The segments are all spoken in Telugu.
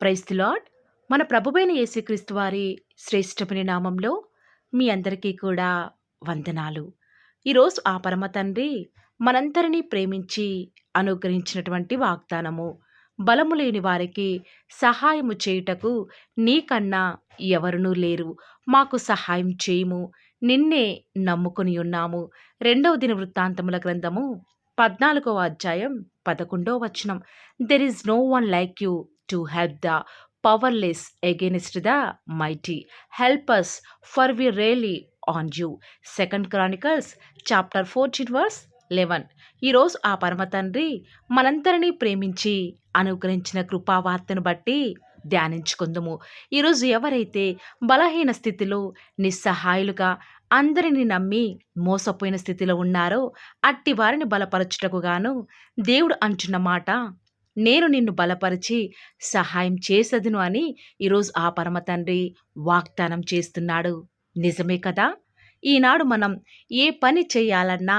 Praise the lord. మన ప్రభువైన యేసుక్రీస్తు వారి శ్రేష్టమైన నామంలో మీ అందరికీ కూడా వందనాలు. ఈరోజు ఆ పరమ తండ్రి మనందరినీ ప్రేమించి అనుగ్రహించినటువంటి వాగ్దానము. బలము లేని వారికి సహాయము చేయుటకు నీకన్నా ఎవరునూ లేరు. మాకు సహాయం చేయుము. నిన్నే నమ్ముకొని ఉన్నాము. 2వ దినవృత్తాంతముల గ్రంథము 14వ అధ్యాయం 11వ వచనం. There is no one like you to help the powerless against the mighty. Help us, for we rely on you. 2 Chronicles chapter 14 verse 11. ఈరోజు ఆ పరమ తండ్రి మనందరినీ ప్రేమించి అనుగ్రహించిన కృపావార్తను బట్టి ధ్యానించుకుందుము. ఈరోజు ఎవరైతే బలహీన స్థితిలో నిస్సహాయులుగా అందరిని నమ్మి మోసపోయిన స్థితిలో ఉన్నారో అట్టి వారిని బలపరచుటకు గాను దేవుడు అంటున్న మాట, నేను నిన్ను బలపరిచి సహాయం చేసదును అని ఈరోజు ఆ పరమ తండ్రి వాగ్దానం చేస్తున్నాడు. నిజమే కదా? ఈనాడు మనం ఏ పని చేయాలన్నా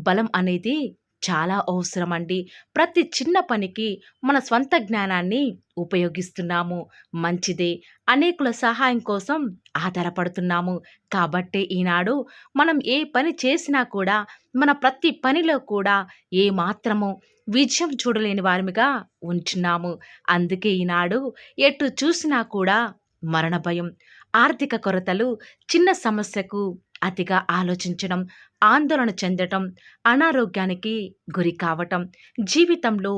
బలం అనేది చాలా అవసరమండి. ప్రతి చిన్న పనికి మన స్వంత జ్ఞానాన్ని ఉపయోగిస్తున్నాము. మంచిదే. అనేకుల సహాయం కోసం ఆధారపడుతున్నాము. కాబట్టే ఈనాడు మనం ఏ పని చేసినా కూడా మన ప్రతి పనిలో కూడా ఏ మాత్రము విజయం చూడలేని వారిగా ఉంటున్నాము. అందుకే ఈనాడు ఎటు చూసినా కూడా మరణ భయం, ఆర్థిక కొరతలు, చిన్న సమస్యకు అతిగా ఆలోచించడం, ఆందోళన చెందటం, అనారోగ్యానికి గురి కావటం, జీవితంలో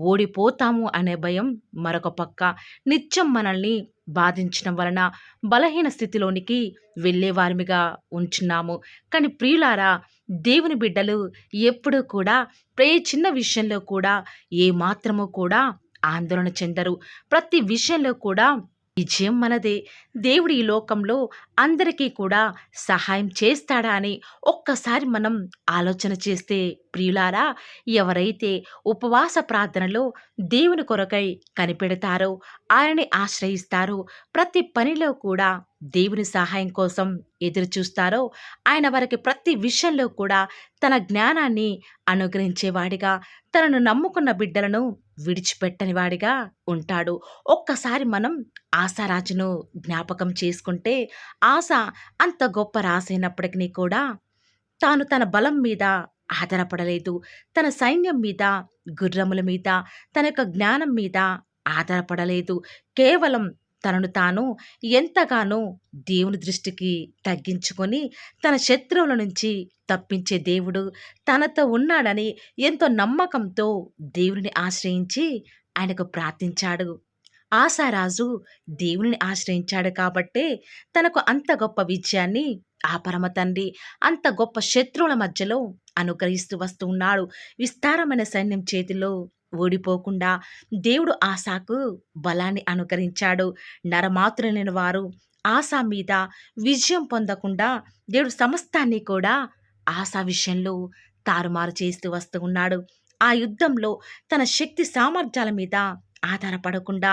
ఓడిపోతాము అనే భయం మరొక పక్క నిత్యం మనల్ని బాధించడం వలన బలహీన స్థితిలోనికి వెళ్ళేవారిగా ఉంటున్నాము. కానీ ప్రియులారా, దేవుని బిడ్డలు ఎప్పుడూ కూడా చిన్న విషయంలో కూడా ఏ మాత్రము కూడా ఆందోళన చెందరు. ప్రతి విషయంలో కూడా విజయం మనదే. దేవుడు ఈ లోకంలో అందరికీ కూడా సహాయం చేస్తాడా అని ఒక్కసారి మనం ఆలోచన చేస్తే ప్రియులారా, ఎవరైతే ఉపవాస ప్రార్థనలో దేవుని కొరకై కనిపెడతారో, ఆయనని ఆశ్రయిస్తారో, ప్రతి పనిలో కూడా దేవుని సహాయం కోసం ఎదురు చూస్తారో, ఆయన వారికి ప్రతి విషయంలో కూడా తన జ్ఞానాన్ని అనుగ్రహించేవాడిగా, తనను నమ్ముకున్న బిడ్డలను విడిచిపెట్టని వాడిగా ఉంటాడు. ఒక్కసారి మనం ఆశారాజును జ్ఞాపకం చేసుకుంటే, ఆశ అంత గొప్ప రాసైనప్పటికీ కూడా తాను తన బలం మీద ఆధారపడలేదు. తన సైన్యం మీద, గుర్రముల మీద, తన యొక్క జ్ఞానం మీద ఆధారపడలేదు. కేవలం తనను తాను ఎంతగానో దేవుని దృష్టికి తగ్గించుకొని తన శత్రువుల నుంచి తప్పించే దేవుడు తనతో ఉన్నాడని ఎంతో నమ్మకంతో దేవుని ఆశ్రయించి ఆయనకు ప్రార్థించాడు. ఆశారాజు దేవుని ఆశ్రయించాడు కాబట్టే తనకు అంత గొప్ప విజయాన్ని ఆ పరమ తండ్రి అంత గొప్ప శత్రువుల మధ్యలో అనుగ్రహిస్తూ వస్తూ ఉన్నాడు. విస్తారమైన సైన్యం చేతిలో ఓడిపోకుండా దేవుడు ఆశాకు బలాన్ని అనుగ్రహించాడు. నరమాతృలైన వారు ఆశా మీద విజయం పొందకుండా దేవుడు సమస్తాన్ని కూడా ఆశా విషయంలో తారుమారు చేస్తూ వస్తూ ఉన్నాడు. ఆ యుద్ధంలో తన శక్తి సామర్థ్యాల మీద ఆధారపడకుండా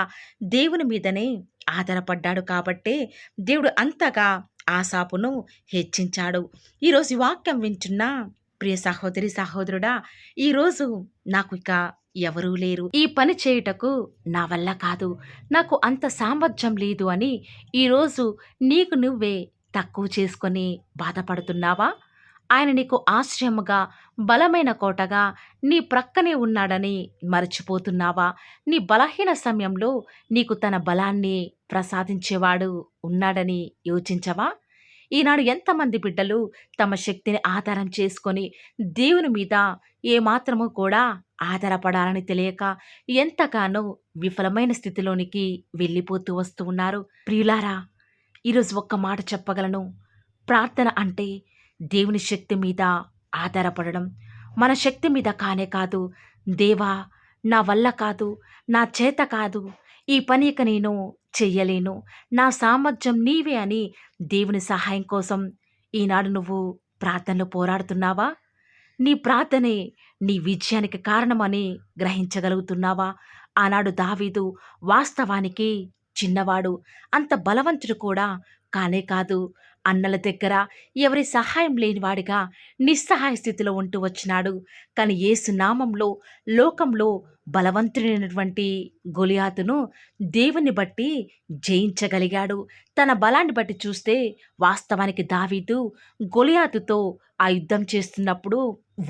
దేవుని మీదనే ఆధారపడ్డాడు కాబట్టే దేవుడు అంతగా ఆశాపును హెచ్చించాడు. ఈరోజు ఈ వాక్యం వింటున్న ప్రియ సహోదరి సహోదరుడా, ఈరోజు నాకు ఇక ఎవరూ లేరు, ఈ పని చేయుటకు నా వల్ల కాదు, నాకు అంత సామర్థ్యం లేదు అని ఈరోజు నీకు నువ్వే తక్కువ చేసుకొని బాధపడుతున్నావా? ఆయన నీకు ఆశ్రయముగా, బలమైన కోటగా నీ ప్రక్కనే ఉన్నాడని మరచిపోతున్నావా? నీ బలహీన సమయంలో నీకు తన బలాన్ని ప్రసాదించేవాడు ఉన్నాడని యోచించవా? ఈనాడు ఎంతమంది బిడ్డలు తమ శక్తిని ఆధారం చేసుకొని దేవుని మీద ఏమాత్రము కూడా ఆధారపడాలని తెలియక ఎంతగానో విఫలమైన స్థితిలోనికి వెళ్ళిపోతూ వస్తూ ఉన్నారు. ప్రియులారా, ఈరోజు ఒక్క మాట చెప్పగలను. ప్రార్థన అంటే దేవుని శక్తి మీద ఆధారపడడం, మన శక్తి మీద కానే కాదు. దేవా, నా వల్ల కాదు, నా చేత కాదు, ఈ పని ఇక నేను చెయ్యలేను, నా సామర్థ్యం నీవే అని దేవుని సహాయం కోసం ఈనాడు నువ్వు ప్రార్థనలో పోరాడుతున్నావా? నీ ప్రార్థనే నీ విజయానికి కారణమని గ్రహించగలుగుతున్నావా? ఆనాడు దావీదు వాస్తవానికి చిన్నవాడు, అంత బలవంతుడు కూడా కానే కాదు. అన్నల దగ్గర ఎవరి సహాయం లేనివాడిగా నిస్సహాయ స్థితిలో ఉంటూ వచ్చినాడు. కానీ యేసు నామంలో లోకంలో బలవంతుడైనటువంటి గొలియాతును దేవుని బట్టి జయించగలిగాడు. తన బలాన్ని బట్టి చూస్తే వాస్తవానికి దావీదు గొలియాతుతో ఆ యుద్ధం చేస్తున్నప్పుడు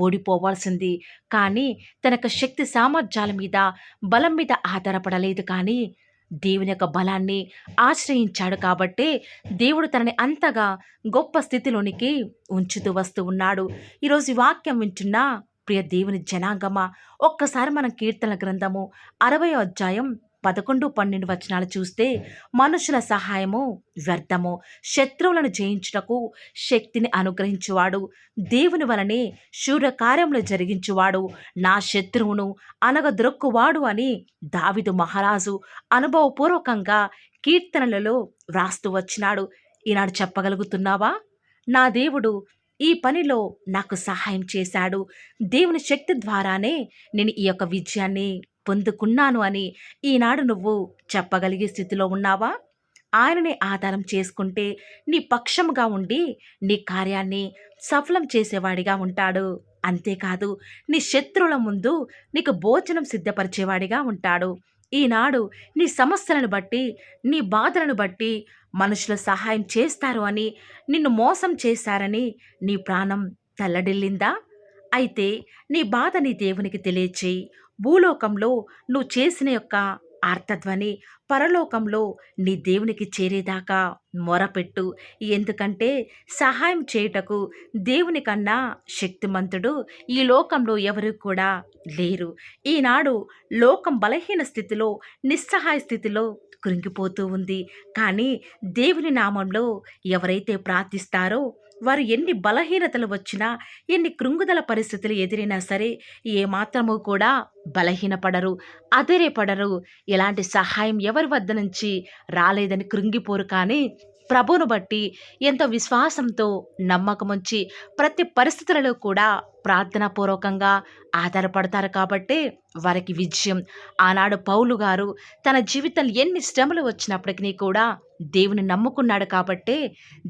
ఓడిపోవాల్సింది. కానీ తన యొక్క శక్తి సామర్థ్యాల మీద, బలం మీద ఆధారపడలేదు కానీ దేవుని యొక్క బలాన్ని ఆశ్రయించాడు కాబట్టే దేవుడు తనని అంతగా గొప్ప స్థితిలోనికి ఉంచుతూ వస్తూ ఉన్నాడు. ఈరోజు ఈ వాక్యం వింటున్న ప్రియ దేవుని జనాంగమా, ఒక్కసారి మనం కీర్తనల గ్రంథము 60వ అధ్యాయం 11, 12 వచనాలు చూస్తే, మనుషుల సహాయము వ్యర్థము, శత్రువులను జయించుటకు శక్తిని అనుగ్రహించువాడు, దేవుని వలనే శూరకార్యములు జరిగించువాడు, నా శత్రువును అనగద్రొక్కువాడు అని దావీదు మహారాజు అనుభవపూర్వకంగా కీర్తనలలో వ్రాస్తూ వచ్చినాడు. ఈనాడు చెప్పగలుగుతున్నావా? నా దేవుడు ఈ పనిలో నాకు సహాయం చేశాడు. దేవుని శక్తి ద్వారానే నేను ఈ యొక్క విజయాన్ని పొందుకున్నాను అని ఈనాడు నువ్వు చెప్పగలిగే స్థితిలో ఉన్నావా? ఆయననే ఆధారం చేసుకుంటే నీ పక్షముగా ఉండి నీ కార్యాన్ని సఫలం చేసేవాడిగా ఉంటాడు. అంతేకాదు, నీ శత్రువుల ముందు నీకు భోజనం సిద్ధపరిచేవాడిగా ఉంటాడు. ఈనాడు నీ సమస్యలను బట్టి, నీ బాధలను బట్టి మనుషుల సహాయం చేస్తారు అని, నిన్ను మోసం చేశారని నీ ప్రాణం తల్లడిల్లిందా? అయితే నీ బాధ నీ దేవునికి తెలియచేయి. భూలోకంలో నువ్వు చేసిన యొక్క ఆర్తధ్వని పరలోకంలో నీ దేవునికి చేరేదాకా మొరపెట్టు. ఎందుకంటే సహాయం చేయుటకు దేవుని కన్నా శక్తిమంతుడు ఈ లోకంలో ఎవరు కూడా లేరు. ఈనాడు లోకం బలహీన స్థితిలో, నిస్సహాయ స్థితిలో కృంగిపోతూ ఉంది. కానీ దేవుని నామంలో ఎవరైతే ప్రార్థిస్తారో వారు ఎన్ని బలహీనతలు వచ్చినా, ఎన్ని కృంగుదల పరిస్థితులు ఎదిరినా సరే ఏమాత్రము కూడా బలహీనపడరు, అదిరేపడరు. ఎలాంటి సహాయం ఎవరి వద్ద నుంచి రాలేదని కృంగిపోరు. కానీ ప్రభువును బట్టి ఎంతో విశ్వాసంతో నమ్మకముంచి ప్రతి పరిస్థితులలో కూడా ప్రార్థనాపూర్వకంగా ఆధారపడతారు కాబట్టే వారికి విజయం. ఆనాడు పౌలు గారు తన జీవితంలో ఎన్ని శ్రమలు వచ్చినప్పటికీ కూడా దేవుని నమ్ముకున్నాడు కాబట్టే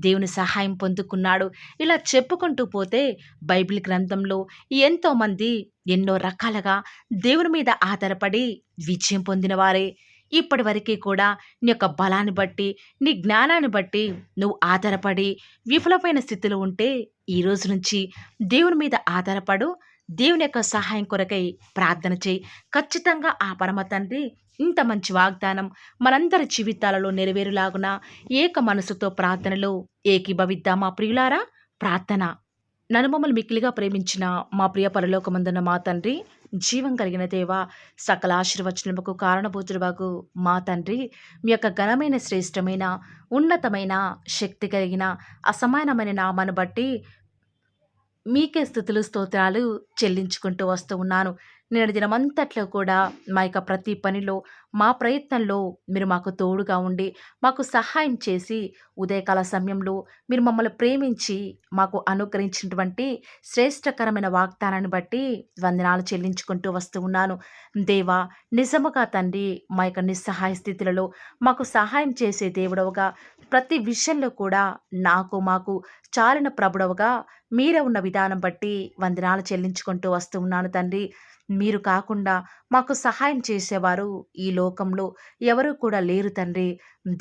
దేవుని సహాయం పొందుకున్నాడు. ఇలా చెప్పుకుంటూ పోతే బైబిల్ గ్రంథంలో ఎంతోమంది ఎన్నో రకాలుగా దేవుని మీద ఆధారపడి విజయం పొందిన వారే. ఇప్పటి వరకు కూడా నీ యొక్క బలాన్ని బట్టి, నీ జ్ఞానాన్ని బట్టి నువ్వు ఆధారపడి విఫలమైన స్థితిలో ఉంటే ఈ రోజు నుంచి దేవుని మీద ఆధారపడు. దేవుని యొక్క సహాయం కొరకై ప్రార్థన చేయి. ఖచ్చితంగా ఆ పరమ తండ్రి ఇంత మంచి వాగ్దానం మనందరి జీవితాలలో నెరవేరులాగున ఏక మనసుతో ప్రార్థనలో ఏకీభవిద్దామా ప్రియులారా? ప్రార్థన. నన్ను మమ్మల్ని మిక్కిలిగా ప్రేమించిన మా ప్రియ పరలోకమందున్న మా తండ్రి, జీవం కలిగిన దేవా, సకల ఆశీర్వచనములకు కారణభూతుడువగు మా తండ్రి, మీ యొక్క ఘనమైన, శ్రేష్టమైన, ఉన్నతమైన, శక్తి కలిగిన, అసమానమైన నామాన్ని బట్టి మీకే స్తుతులు, స్తోత్రాలు చెల్లించుకుంటూ వస్తూ ఉన్నాను. నేటి దినమంతట్లో కూడా మా యొక్క ప్రతి పనిలో, మా ప్రయత్నంలో మీరు మాకు తోడుగా ఉండి, మాకు సహాయం చేసి, ఉదయకాల సమయంలో మీరు మమ్మల్ని ప్రేమించి మాకు అనుగ్రహించినటువంటి శ్రేష్టకరమైన వాగ్దానాన్ని బట్టి వందనాలు చెల్లించుకుంటూ వస్తూ ఉన్నాను. దేవా, నిజముగా తండ్రి, మా యొక్క నిస్సహాయ స్థితులలో మాకు సహాయం చేసే దేవుడవుగా, ప్రతి విషయంలో కూడా మాకు చాలిన ప్రభుడవుగా మీరే ఉన్న విధానం బట్టి వందనాలు చెల్లించుకుంటూ వస్తూ ఉన్నాను తండ్రి. మీరు కాకుండా మాకు సహాయం చేసేవారు ఈ లోకంలో ఎవరు కూడా లేరు తండ్రి.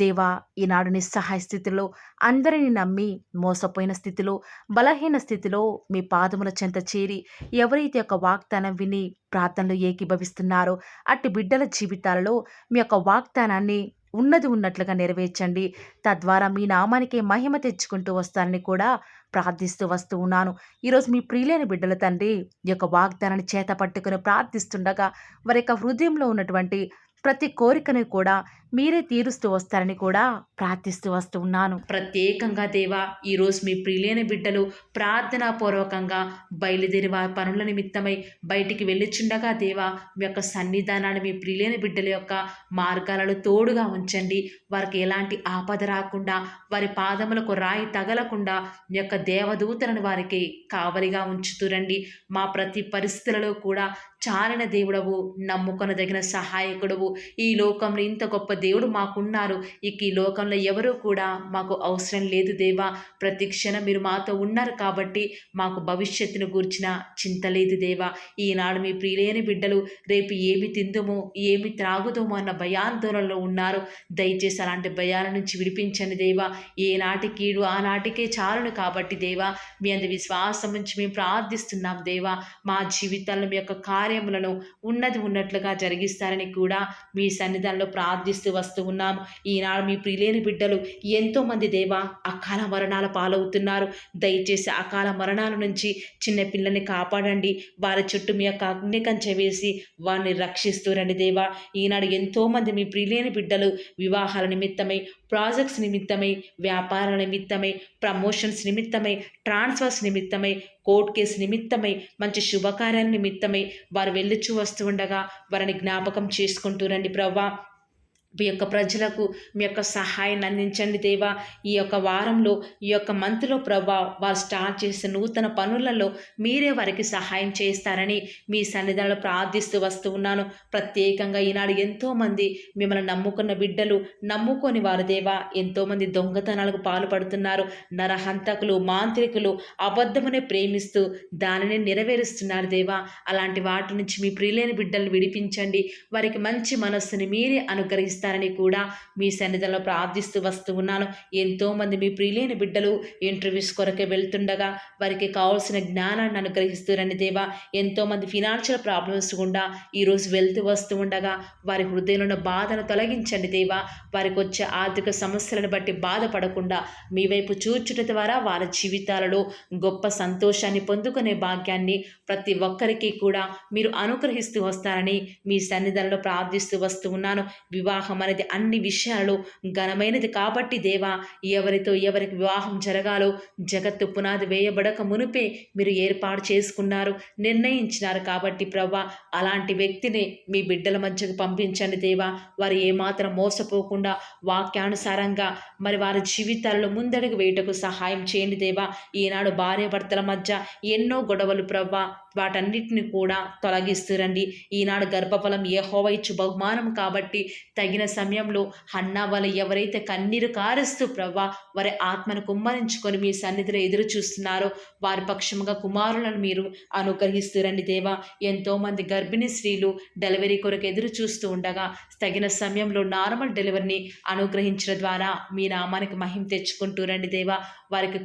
దేవా, ఈనాడు నిస్సహాయ స్థితిలో అందరిని నమ్మి మోసపోయిన స్థితిలో, బలహీన స్థితిలో మీ పాదముల చెంత చేరి ఎవరైతే యొక్క వాగ్దానం విని ప్రార్థనలు ఏకీభవిస్తున్నారో అట్టి బిడ్డల జీవితాలలో మీ యొక్క వాగ్దానాన్ని ఉన్నది ఉన్నట్లుగా నెరవేర్చండి. తద్వారా మీ నామానికే మహిమ తెచ్చుకుంటూ వస్తానని కూడా ప్రార్థిస్తూ వస్తూ ఉన్నాను. ఈరోజు మీ ప్రియులైన బిడ్డల తండ్రి ఈ యొక్క వాగ్దానాన్ని చేత పట్టుకుని ప్రార్థిస్తుండగా వారి యొక్క హృదయంలో ఉన్నటువంటి ప్రతి కోరికను కూడా మీరే తీరుస్తూ వస్తారని కూడా ప్రార్థిస్తూ వస్తూ ఉన్నాను. ప్రత్యేకంగా దేవా, ఈరోజు మీ ప్రియులైన బిడ్డలు ప్రార్థనాపూర్వకంగా బయలుదేరి వారి పనుల నిమిత్తమై బయటికి వెళ్ళిచుండగా దేవా, మీ యొక్క సన్నిధానాన్ని మీ ప్రియులైన బిడ్డల యొక్క మార్గాలలో తోడుగా ఉంచండి. వారికి ఎలాంటి ఆపద రాకుండా, వారి పాదములకు రాయి తగలకుండా మీ యొక్క దేవదూతలను వారికి కావలిగా ఉంచుతురండి. మా ప్రతి పరిస్థితులలో కూడా చాలిన దేవుడవు, నమ్ముకొనదగిన సహాయకుడవు. ఈ లోకంలో ఇంత గొప్ప దేవుడు మాకున్నారు. ఇక ఈ లోకంలో ఎవరూ కూడా మాకు అవసరం లేదు దేవా. ప్రతి క్షణం మీరు మాతో ఉన్నారు కాబట్టి మాకు భవిష్యత్తును గూర్చిన చింత లేదు దేవా. ఈనాడు మీ ప్రియులైన బిడ్డలు రేపు ఏమి తిందుమో, ఏమి త్రాగుదామో అన్న భయాందోళనలో ఉన్నారు. దయచేసి అలాంటి భయాల నుంచి విడిపించండి దేవా. ఏనాటి కీడు ఆనాటికే చాలును కాబట్టి దేవా, మీ అందు విశ్వాసం నుంచి మేము ప్రార్థిస్తున్నాం దేవా. మా జీవితాల్లో మీ యొక్క కార్యములను ఉన్నది ఉన్నట్లుగా జరిగిస్తారని కూడా మీ సన్నిధానంలో ప్రార్థిస్తూ వస్తూ ఉన్నాము. ఈనాడు మీ ప్రియులైన బిడ్డలు ఎంతోమంది దేవా అకాల మరణాల పాలవుతున్నారు. దయచేసి అకాల మరణాల నుంచి చిన్న పిల్లల్ని కాపాడండి. వారి చుట్టూ మీ యొక్క అగ్ని కంచె వేసి వారిని రక్షిస్తూరండి దేవా. ఈనాడు ఎంతోమంది మీ ప్రియులైన బిడ్డలు వివాహాల నిమిత్తమై, ప్రాజెక్ట్స్ నిమిత్తమై, వ్యాపారాల నిమిత్తమై, ప్రమోషన్స్ నిమిత్తమై, ట్రాన్స్ఫర్స్ నిమిత్తమై, కోర్టు కేసు నిమిత్తమై, మంచి శుభకార్యాల నిమిత్తమై వారు వెళ్ళుచూ వస్తూ ఉండగా వారిని జ్ఞాపకం చేసుకుంటూ రండి ప్రవ్వా. మీ యొక్క ప్రజలకు మీ యొక్క సహాయాన్ని అందించండి దేవా. ఈ యొక్క వారంలో, ఈ యొక్క మంత్లో ప్రభా, వారు స్టార్ట్ చేసిన నూతన పనులలో మీరే వారికి సహాయం చేస్తారని మీ సన్నిధానంలో ప్రార్థిస్తూ వస్తూ ఉన్నాను. ప్రత్యేకంగా ఈనాడు ఎంతోమంది మిమ్మల్ని నమ్ముకున్న బిడ్డలు, నమ్ముకొని వారు దేవా ఎంతోమంది దొంగతనాలకు పాల్పడుతున్నారు. నరహంతకులు, మాంత్రికులు అబద్ధమునే ప్రేమిస్తూ దానిని నెరవేరుస్తున్నారు దేవా. అలాంటి వాటి నుంచి మీ ప్రియులైన బిడ్డలను విడిపించండి. వారికి మంచి మనస్సుని మీరే అనుగ్రహిస్తారు కూడా మీ సన్నిధిలో ప్రార్థిస్తూ వస్తూ ఉన్నాను. ఎంతోమంది మీ ప్రియులైన బిడ్డలు ఇంటర్వ్యూస్ కొరకే వెళ్తుండగా వారికి కావాల్సిన జ్ఞానాన్ని అనుగ్రహిస్తారని దేవా. ఎంతోమంది ఫినాన్షియల్ ప్రాబ్లమ్స్ గుండా ఈరోజు వెళ్తూ వస్తూ ఉండగా వారి హృదయంలో ఉన్న బాధను తొలగించండి దేవా. వారికి వచ్చే ఆర్థిక సమస్యలను బట్టి బాధపడకుండా మీ వైపు చూచుట ద్వారా వారి జీవితాలలో గొప్ప సంతోషాన్ని పొందుకునే భాగ్యాన్ని ప్రతి ఒక్కరికి కూడా మీరు అనుగ్రహిస్తూ వస్తారని మీ సన్నిధానంలో ప్రార్థిస్తూ వస్తూ ఉన్నాను. వివాహం అనేది అన్ని విషయాలలో ఘనమైనది కాబట్టి దేవా, ఎవరికి వివాహం జరగాలో జగత్తు పునాది వేయబడక మునిపే మీరు ఏర్పాటు చేసుకున్నారు, నిర్ణయించినారు కాబట్టి ప్రభా, అలాంటి వ్యక్తిని మీ బిడ్డల మధ్యకు పంపించండి దేవా. వారు ఏమాత్రం మోసపోకుండా వాక్యానుసారంగా మరి వారి జీవితాల్లో ముందడుగు వేయటకు సహాయం చేయండి దేవా. ఈనాడు భార్యాభర్తల మధ్య ఎన్నో గొడవలు ప్రభా, వాటన్నిటిని కూడా తొలగిస్తురండి. ఈనాడు గర్భఫలం యెహోవా ఇచ్చు బహుమానం కాబట్టి తగిన సమయంలో హన్నా వల్ల ఎవరైతే కన్నీరు కారుస్తూ ప్రభా వారి ఆత్మను కుమ్మరించుకొని మీ సన్నిధిలో ఎదురు చూస్తున్నారో వారి పక్షముగా కుమారులను మీరు అనుగ్రహిస్తురండి దేవా. ఎంతోమంది గర్భిణీ స్త్రీలు డెలివరీ కొరకు ఎదురు చూస్తూ ఉండగా తగిన సమయంలో నార్మల్ డెలివరీని అనుగ్రహించడం ద్వారా మీ నామానికి మహిమ తెచ్చుకుంటూ రండి దేవా. వారికి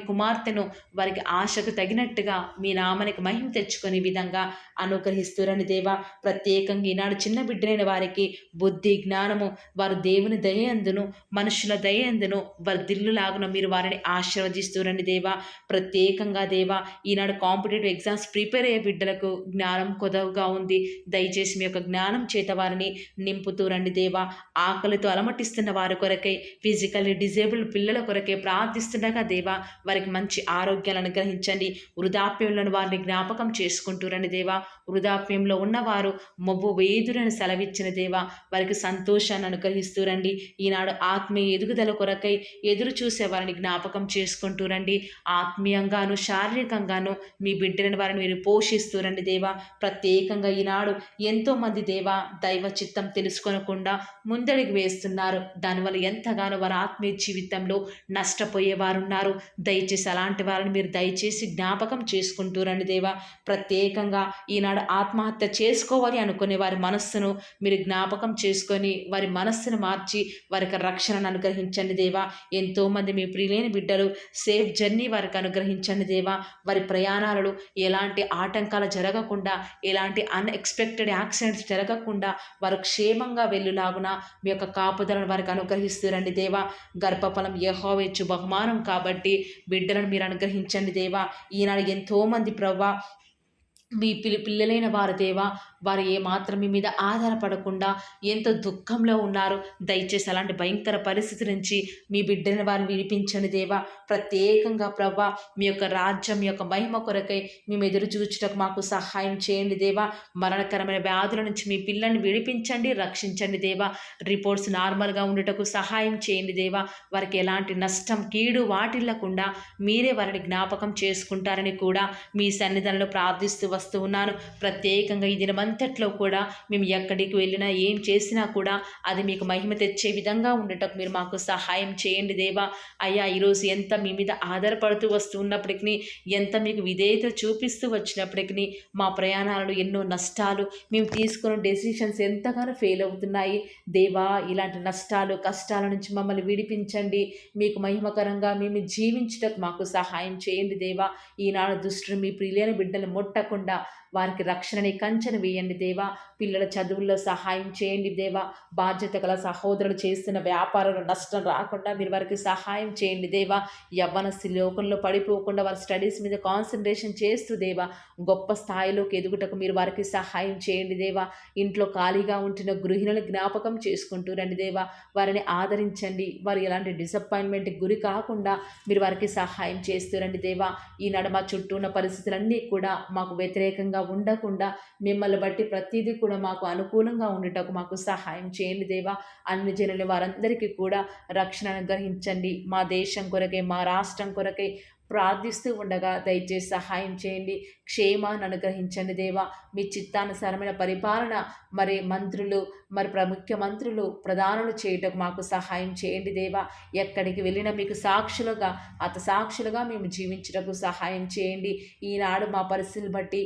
కుమార్తెను వారికి ఆశకు తగినట్టుగా మీ నామానికి మహిమ తెచ్చుకునే విధంగా అనుగ్రహిస్తురండి దేవా. ప్రత్యేకంగా ఈనాడు చిన్న బిడ్డలైన వారికి బుద్ధి జ్ఞానము వారు దేవుని దయందును మనుషుల దయందును వర్ధిల్లులాగున మీరు వారిని ఆశీర్వదిస్తురండి దేవా. ప్రత్యేకంగా దేవా, ఈనాడు కాంపిటేటివ్ ఎగ్జామ్స్ ప్రిపేర్ అయ్యే బిడ్డలకు జ్ఞానం కొదవగా ఉంది. దయచేసి మీ యొక్క జ్ఞానం చేత వారిని నింపుతూ రండి దేవా. ఆకలితో అలమటిస్తున్న వారి కొరకై, ఫిజికల్లీ డిజేబుల్డ్ పిల్లల కొరకై ప్రార్థిస్తుండగా దేవా వారికి మంచి ఆరోగ్యాలను అనుగ్రహించండి. వృద్ధాప్యంలో వారిని జ్ఞాపకం చేసుకుంటూ రండి దేవా. వృద్ధాప్యంలో ఉన్నవారు మొవ్వు వేదురని సెలవిచ్చిన దేవా వారికి సంతోషాన్ని అనుగ్రహిస్తూ రండి. ఈనాడు ఆత్మీయ ఎదుగుదల కొరకై ఎదురు చూసే వారిని జ్ఞాపకం చేసుకుంటూ రండి. ఆత్మీయంగాను శారీరకంగాను మీ బిడ్డలను వారిని మీరు పోషిస్తూ రండి దేవా. ప్రత్యేకంగా ఈనాడు ఎంతోమంది దేవా దైవ చిత్తం తెలుసుకోనకుండా ముందడుగు వేస్తున్నారు. దానివల్ల ఎంతగానో వారి ఆత్మీయ జీవితంలో నష్టపోయేవారున్నారు. దయచేసి అలాంటి వారిని మీరు దయచేసి జ్ఞాపకం చేసుకుంటూ రండి దేవా. ప్రత్యేకంగా ఈనాడు ఆత్మహత్య చేసుకోవాలి అనుకునే వారి మనస్సును మీరు జ్ఞాపకం చేసుకొని వారి మనస్సును మార్చి వారికి రక్షణను అనుగ్రహించండి దేవా. ఎంతోమంది మీ ప్రియులైన బిడ్డలు సేఫ్ జర్నీ వారికి అనుగ్రహించండి దేవా. వారి ప్రయాణాలలో ఎలాంటి ఆటంకాలు జరగకుండా, ఎలాంటి అన్ఎక్స్పెక్టెడ్ యాక్సిడెంట్స్ జరగకుండా వారు క్షేమంగా వెళ్ళులాగున మీ యొక్క కాపుదలను వారికి అనుగ్రహిస్తురండి దేవా. గర్భఫలం యెహోవా ఇచ్చు బహుమానం కాబట్టి బిడ్డలను మీరు అనుగ్రహించండి దేవా. ఈనాడు ఎంతోమంది ప్రవ్వా మీ పిల్లలైన వారు దేవా వారు ఏమాత్రం మీ మీద ఆధారపడకుండా ఎంతో దుఃఖంలో ఉన్నారు. దయచేసి అలాంటి భయంకర పరిస్థితి నుంచి మీ బిడ్డని వారిని విడిపించండి దేవా. ప్రత్యేకంగా ప్రభా మీ యొక్క రాజ్యం, మీ యొక్క మహిమ కొరకై మేము ఎదురు చూచుటకు మాకు సహాయం చేయండి దేవా. మరణకరమైన వ్యాధుల నుంచి మీ పిల్లల్ని విడిపించండి, రక్షించండి దేవా. రిపోర్ట్స్ నార్మల్గా ఉండటకు సహాయం చేయండి దేవా. వారికి ఎలాంటి నష్టం, కీడు వాటిల్లకుండా మీరే వారిని జ్ఞాపకం చేసుకుంటారని కూడా మీ సన్నిధానంలో ప్రార్థిస్తూ వస్తూ ఉన్నాను. ప్రత్యేకంగా ఈ దినమంతట్లో కూడా మేము ఎక్కడికి వెళ్ళినా ఏం చేసినా కూడా అది మీకు మహిమ తెచ్చే విధంగా ఉండటకు మీరు మాకు సహాయం చేయండి దేవా. అయ్యా, ఈరోజు ఎంత మీ మీద ఆధారపడుతూ వస్తూ ఉన్నప్పటికీ, ఎంత మీకు విధేయత చూపిస్తూ వచ్చినప్పటికీ మా ప్రయాణాలలో ఎన్నో నష్టాలు, మేము తీసుకున్న డెసిషన్స్ ఎంతగానో ఫెయిల్ అవుతున్నాయి దేవా. ఇలాంటి నష్టాలు కష్టాల నుంచి మమ్మల్ని విడిపించండి. మీకు మహిమకరంగా మేము జీవించుటకు మాకు సహాయం చేయండి దేవా. ఈనాడు దుష్టుడు మీ ప్రియులైన బిడ్డలు ముట్టకుండా వారికి రక్షణని కంచెను వేయండి దేవా. పిల్లల చదువుల్లో సహాయం చేయండి దేవా. బాధ్యత గల సహోదరులు చేస్తున్న వ్యాపారంలో నష్టం రాకుండా మీరు వారికి సహాయం చేయండి దేవా. యవ్వనస్తులు లోకంలో పడిపోకుండా వారి స్టడీస్ మీద కాన్సన్ట్రేషన్ చేస్తూ దేవా గొప్ప స్థాయిలోకి ఎదుగుటకు మీరు వారికి సహాయం చేయండి దేవా. ఇంట్లో ఖాళీగా ఉంటున్న గృహిణులను జ్ఞాపకం చేసుకుంటూ రండి దేవా. వారిని ఆదరించండి. వారు ఎలాంటి డిసప్పాయింట్మెంట్కి గురి కాకుండా మీరు వారికి సహాయం చేస్తూ రండి దేవా. ఈనాడు మా చుట్టూ ఉన్న పరిస్థితులన్నీ కూడా మాకు వ్యతిరేకంగా ఉండకుండా మిమ్మల్ని బట్టి ప్రతిదీ కూడా మాకు అనుకూలంగా ఉండటకు మాకు సహాయం చేయండి దేవా. అన్ని జనులు వారందరికీ కూడా రక్షణ అనుగ్రహించండి. మా దేశం కొరకే, మా రాష్ట్రం కొరకే ప్రార్థిస్తూ ఉండగా దయచేసి సహాయం చేయండి. క్షేమాన్ని అనుగ్రహించండి దేవా. మీ చిత్తానుసారమైన పరిపాలన మరి మంత్రులు, మరి ముఖ్యమంత్రులు, ప్రధానులు చేయటకు మాకు సహాయం చేయండి దేవా. ఎక్కడికి వెళ్ళినా మీకు సాక్షులుగా, సాక్షులుగా మేము జీవించటకు సహాయం చేయండి. ఈనాడు మా పరిస్థితులు బట్టి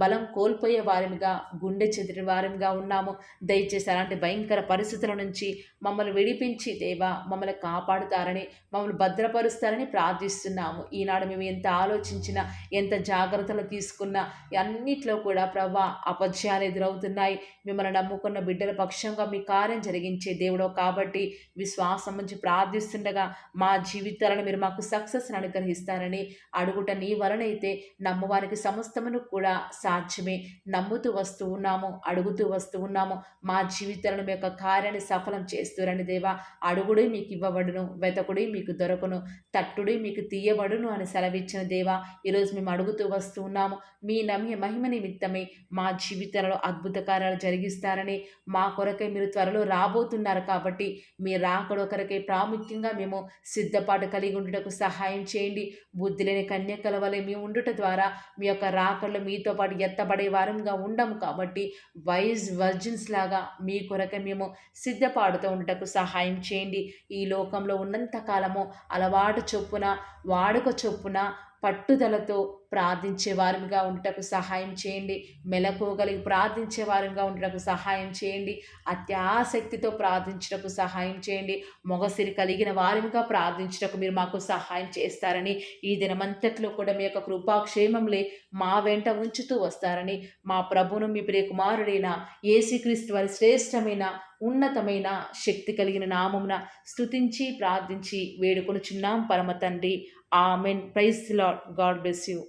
బలం కోల్పోయే వారిగా, గుండె చెదిరిన వారిగా ఉన్నాము. దయచేసి అలాంటి భయంకర పరిస్థితుల నుంచి మమ్మల్ని విడిపించి దేవా మమ్మల్ని కాపాడుతారని, మమ్మల్ని భద్రపరుస్తారని ప్రార్థిస్తున్నాము. ఈనాడు మేము ఎంత ఆలోచించినా, ఎంత జాగ్రత్తలు తీసుకున్నా అన్నిట్లో కూడా ప్రభా అపజయాలు ఎదురవుతున్నాయి. మిమ్మల్ని నమ్ముకున్న బిడ్డల పక్షంగా మీ కార్యం జరిగించే దేవుడు కాబట్టి విశ్వాసం నుంచి ప్రార్థిస్తుండగా మా జీవితాలను మీరు మాకు సక్సెస్ని అనుగ్రహిస్తారని అడుగుట నీ వలనైతే నమ్మవారికి సమస్తమును కూడా సాధ్యమే. నమ్ముతూ వస్తూ ఉన్నాము, అడుగుతూ వస్తూ ఉన్నాము. మా జీవితాలను మీ యొక్క కార్యాన్ని సఫలం చేస్తురండి దేవా. అడుగుడి మీకు ఇవ్వబడును, వెతకుడి మీకు దొరకును, తట్టుడి మీకు తీయబడును అని సెలవిచ్చిన దేవా. ఈరోజు మేము అడుగుతూ వస్తూ ఉన్నాము. మీ మహిమ నిమిత్తమే మా జీవితాలలో అద్భుత కార్యాలు జరిగిస్తారని, మా కొరకై మీరు త్వరలో రాబోతున్నారు కాబట్టి మీ రాకడ కొరకై ప్రాముఖ్యంగా మేము సిద్ధపాటు కలిగి ఉండుటకు సహాయం చేయండి. బుద్ధి లేని కన్యకల వలె మేము ఉండుట ద్వారా మీ యొక్క రాకడలో మీతో పాటు ఎత్తబడే వారంగా ఉండము కాబట్టి వైజ్ వర్జిన్స్ లాగా మీ కొరకై మేము సిద్ధపాటుతో ఉండటకు సహాయం చేయండి. ఈ లోకంలో ఉన్నంత కాలము అలవాటు చొప్పున, వాడుక చొప్పున, పట్టుదలతో ప్రార్థించే వారిగా ఉండటకు సహాయం చేయండి. మెలకువగలిగి ప్రార్థించే వారిగా ఉండటకు సహాయం చేయండి. అత్యాసక్తితో ప్రార్థించటకు సహాయం చేయండి. మొగసిరి కలిగిన వారిగా ప్రార్థించటకు మీరు మాకు సహాయం చేస్తారని, ఈ దినమంతట్లో కూడా మీ యొక్క కృపాక్షేమంలే మా వెంట ఉంచుతూ వస్తారని, మా ప్రభును మీ ప్రియకుమారుడైన యేసుక్రీస్తు వారి శ్రేష్టమైన ఉన్నతమైన శక్తి కలిగిన నామమున స్తుతించి ప్రార్థించి వేడుకొనుచున్నాం పరమ తండ్రి. Amen. Praise the lord. God bless you.